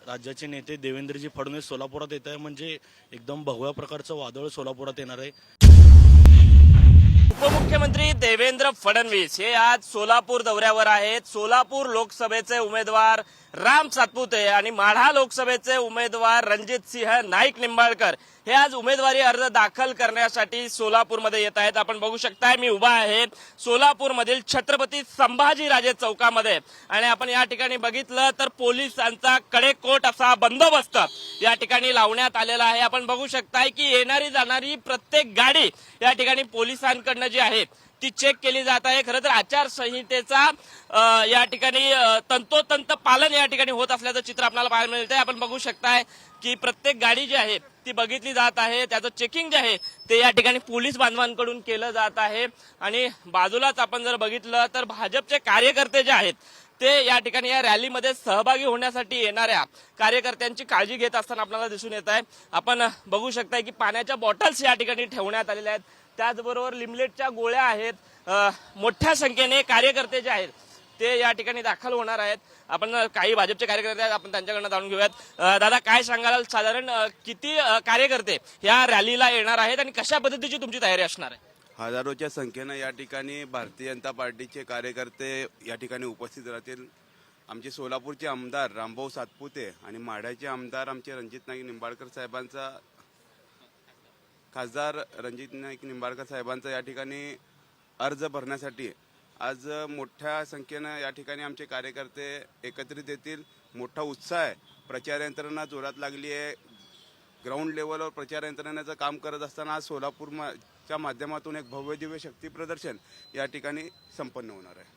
राज्याचे नेते देवेंद्रजी फडणवीस सोलापुरात येत आहे म्हणजे एकदम भगव्या प्रकारचं वादळ सोलापुरात येणार आहे। उपमुख्यमंत्री देवेंद्र फडणवीस हे आज सोलापूर दौऱ्यावर आहेत। सोलापूर लोकसभेचे उमेदवार राम सातपुते आणि माढा लोकसभेचे उमेदवार रणजित सिंह नाईक निंबाळकर हे आज उमेदवारी अर्ज दाखल करण्यासाठी सोलापूरमध्ये येत आहेत। आपण बघू शकताय मी उभा आहे सोलापूरमधील छत्रपती संभाजीराजे चौकामध्ये आणि आपण या ठिकाणी बघितलं तर पोलिसांचा कडेकोट असा बंदोबस्त या ठिकाणी लावण्यात आलेला आहे। आपण बघू शकताय की येणारी जाणारी प्रत्येक गाडी या ठिकाणी पोलिसांकडनं जी आहे ती चेक केली जात आहे। खरं तर आचारसंहितेचा या ठिकाणी तंतोतंत पालन या ठिकाणी होत असल्याचं चित्र आपल्याला पाहायला मिळतंय। आपण बघू शकताय की प्रत्येक गाडी जी आहे ती बघितली जात आहे, त्याचं चेकिंग जे आहे ते या ठिकाणी पोलीस बांधवांकडून केलं जात आहे। आणि बाजूलाच आपण जर बघितलं तर भाजपचे कार्यकर्ते जे आहेत ते या ठिकाणी या रॅलीमध्ये सहभागी होण्यासाठी येणाऱ्या कार्यकर्त्यांची काळजी घेत असताना आपल्याला दिसून येत आहे। आपण बघू शकताय की पाण्याच्या बॉटल्स या ठिकाणी ठेवण्यात आलेल्या आहेत, त्याचबरोबर लिमलेटच्या गोळ्या आहेत। मोठ्या संख्येने कार्यकर्ते जे आहेत ते या ठिकाणी दाखल होणार आहेत। आपण काही भाजपचे कार्यकर्ते आहेत, आपण त्यांच्याकडनं जाणून घेऊयात। दादा, काय सांगाल, साधारण किती कार्यकर्ते या रॅलीला येणार आहेत आणि कशा पद्धतीची तुमची तयारी असणार आहे? हजारोच्या संख्येनं या ठिकाणी भारतीय जनता पार्टीचे कार्यकर्ते या ठिकाणी उपस्थित राहतील। आमचे सोलापूरचे आमदार रामभाऊ सातपुते आणि माढ्याचे आमदार आमचे रणजित नाईक निंबाळकर साहेबांचा खासदार रणजित नाईक निंबाळकर साहेबांचा या ठिकाणी अर्ज भरण्यासाठी आज मोठ्या संख्येनं या ठिकाणी आमचे कार्यकर्ते एकत्रित येतील। मोठा उत्साह आहे, प्रचार यंत्रणा जोरात लागली आहे। ग्राउंड लेवलवर प्रचार यंत्रणेचं काम करत असताना आज सोलापूरच्या माध्यमातून एक भव्य दिव्य शक्ती प्रदर्शन या ठिकाणी संपन्न होणार आहे।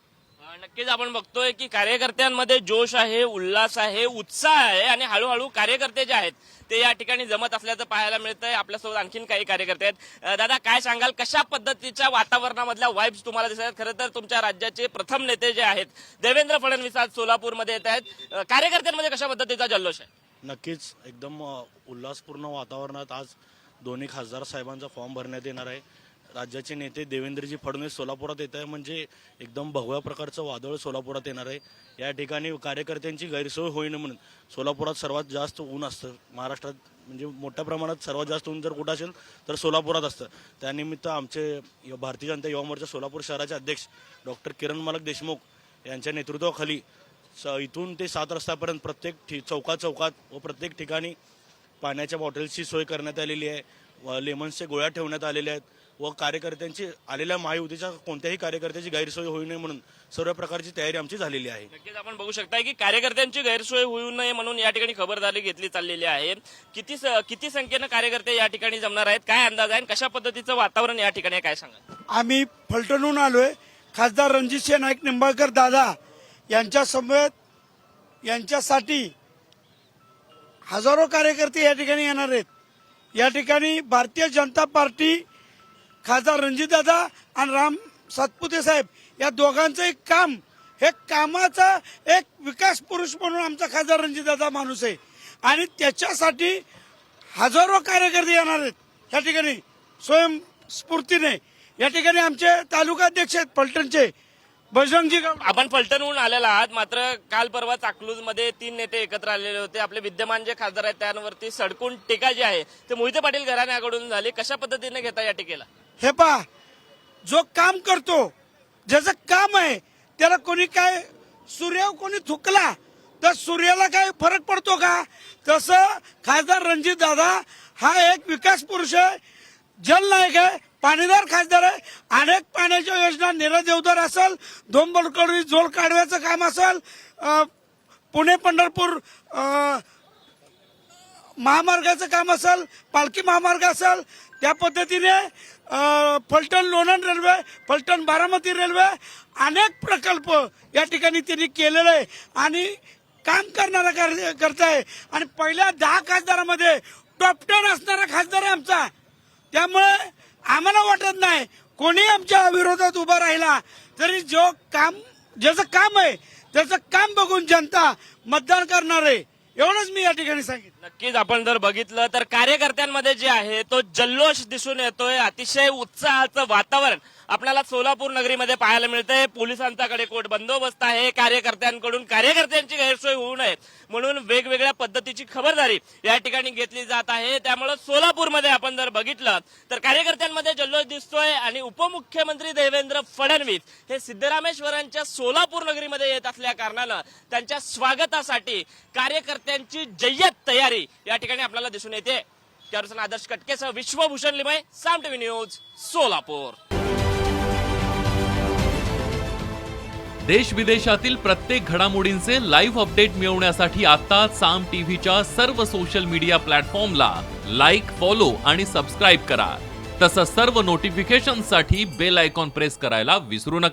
नक्कीच आपण बघतोय की कार्यकर्त्यांमध्ये जोश आहे, उल्हास आहे, उत्साह आहे आणि हळूहळू कार्यकर्ते जे आहेत ते या ठिकाणी जमत असल्याचं पाहायला मिळतंय। आपल्यासोबत आणखीन काही कार्यकर्ते आहेत। दादा, काय सांगाल, कशा पद्धतीच्या वातावरणामधल्या वाईब्स तुम्हाला दिसत आहेत? खरं तर तुमच्या राज्याचे प्रथम नेते जे आहेत देवेंद्र फडणवीस आज सोलापूरमध्ये येत आहेत, कार्यकर्त्यांमध्ये कशा पद्धतीचा जल्लोष आहे? नक्कीच एकदम उल्हासपूर्ण वातावरणात आज दोन्ही खासदार साहेबांचा फॉर्म भरण्यात येणार आहे। राज्याचे नेते देवेंद्रजी फडणवीस सोलापुरात येत आहे म्हणजे एकदम भगव्या प्रकारचं वादळ सोलापुरात येणार आहे। या ठिकाणी कार्यकर्त्यांची गैरसोय होईन म्हणून सोलापुरात सर्वात जास्त ऊन असतं महाराष्ट्रात, म्हणजे मोठ्या प्रमाणात सर्वात जास्त ऊन जर कुठं असेल तर सोलापुरात असतं। त्यानिमित्त आमचे भारतीय जनता युवा मोर्चा सोलापूर शहराचे अध्यक्ष डॉक्टर किरण मालक देशमुख यांच्या नेतृत्वाखाली इथून ते 7 रस्त्यापर्यंत प्रत्येक चौकात व प्रत्येक ठिकाणी पाण्याच्या बॉटल्सची सोय करण्यात आलेली आहे, लेमन्सच्या गोळ्या ठेवण्यात आलेल्या आहेत व कार्यकर्त्यांची आलेल्या महायुतीच्या कोणत्याही कार्यकर्त्याची गैरसोय होऊ नये म्हणून सर्व प्रकारची तयारी आमची झालेली आहे। नक्कीच आपण बघू शकता की कार्यकर्त्यांची गैरसोय होऊ नये म्हणून या ठिकाणी खबरदारी घेतली चाललेली आहे। किती संख्येनं कार्यकर्ते या ठिकाणी जमणार आहेत, काय अंदाज आहे, कशा पद्धतीचं वातावरण या ठिकाणी आहे, काय सांगा? आम्ही फलटणहून आलोय। खासदार रणजित नाईक निंबाळकर दादा यांच्या समवेत यांच्यासाठी हजारो कार्यकर्ते या ठिकाणी येणार आहेत। या ठिकाणी भारतीय जनता पार्टी खासदार रणजितदादा आणि राम सातपुते साहेब या दोघांचं एक काम, हे कामाचा एक विकास पुरुष म्हणून आमचा खासदार रणजितदादा माणूस आहे आणि त्याच्यासाठी हजारो कार्यकर्ते येणार आहेत या ठिकाणी स्वयंस्फूर्तीने। या ठिकाणी आमचे तालुका अध्यक्ष आहेत फलटणचे बजरंगजी। आपण फलटणहून आलेला आहात, मात्र काल परवा चाकलूजमध्ये 3 नेते एकत्र आलेले होते। आपले विद्यमान जे खासदार आहेत त्यांवरती सडकून टीका जी आहे ते मोहिते पाटील घराण्याकडून झाली, कशा पद्धतीने घेता या टीकेला? हे पहा, जो काम करतो, ज्याचं काम आहे त्याला कोणी काय सूर्य कोणी थुकला तर सूर्याला काय फरक पडतो का? तसं खासदार रणजित दादा हा एक विकास पुरुष आहे, जलनायक आहे, पाणीदार खासदार आहे। अनेक पाण्याच्या योजना, नीरा देवधर असेल, धोंबडकडे झोल काढवायचं काम असेल, पुणे पंढरपूर महामार्गाचं काम असेल, पालखी महामार्ग असेल, त्या पद्धतीने फलटण लोणंद रेल्वे, फलटण बारामती रेल्वे, अनेक प्रकल्प या ठिकाणी त्यांनी केलेले आहे आणि काम करणारा करता आहे। आणि पहिल्या 10 खासदारामध्ये टॉप 10 असणारा खासदार आहे आमचा। त्यामुळे आम्हाला वाटत नाही कोणी आमच्या विरोधात उभा राहिला तरी ज्याचं काम आहे त्याचं काम बघून जनता मतदान करणार आहे, एवढंच मी या ठिकाणी सांगितलं। नक्कीच आपण जर बघितलं तर कार्यकर्त्यांमध्ये जे आहे तो जल्लोष दिसून येतोय, अतिशय उत्साहाचं वातावरण आपल्याला सोलापूर नगरीमध्ये पाहायला मिळतंय. पोलिसांच्याकडे कोट बंदोबस्त आहे. कार्यकर्त्यांची गैरसोय होऊ नये म्हणून वेगवेगळ्या पद्धतीची खबरदारी या ठिकाणी घेतली जात आहे. त्यामुळे सोलापूरमध्ये आपण जर बघितलं तर कार्यकर्त्यांमध्ये जल्लोष दिसतोय आणि उपमुख्यमंत्री देवेंद्र फडणवीस हे सिद्धरामेश्वरांच्या सोलापूर नगरीमध्ये येत असल्या कारणानं त्यांच्या स्वागतासाठी कार्यकर्त्यांची जय्यत तयारी या ठिकाणी आपल्याला दिसून येते. त्यानुसार आदर्श कटकेसह विश्वभूषण लिमय, साम टीव्ही न्यूज, सोलापूर. देश विदेशातील प्रत्येक घडामोडींचे लाईव्ह अपडेट मिळवण्यासाठी आता साम टीव्हीच्या सर्व सोशल मीडिया प्लॅटफॉर्मला लाईक, फॉलो आणि सबस्क्राईब करा. तसंच सर्व नोटिफिकेशनसाठी बेल आयकॉन प्रेस करायला विसरू नका.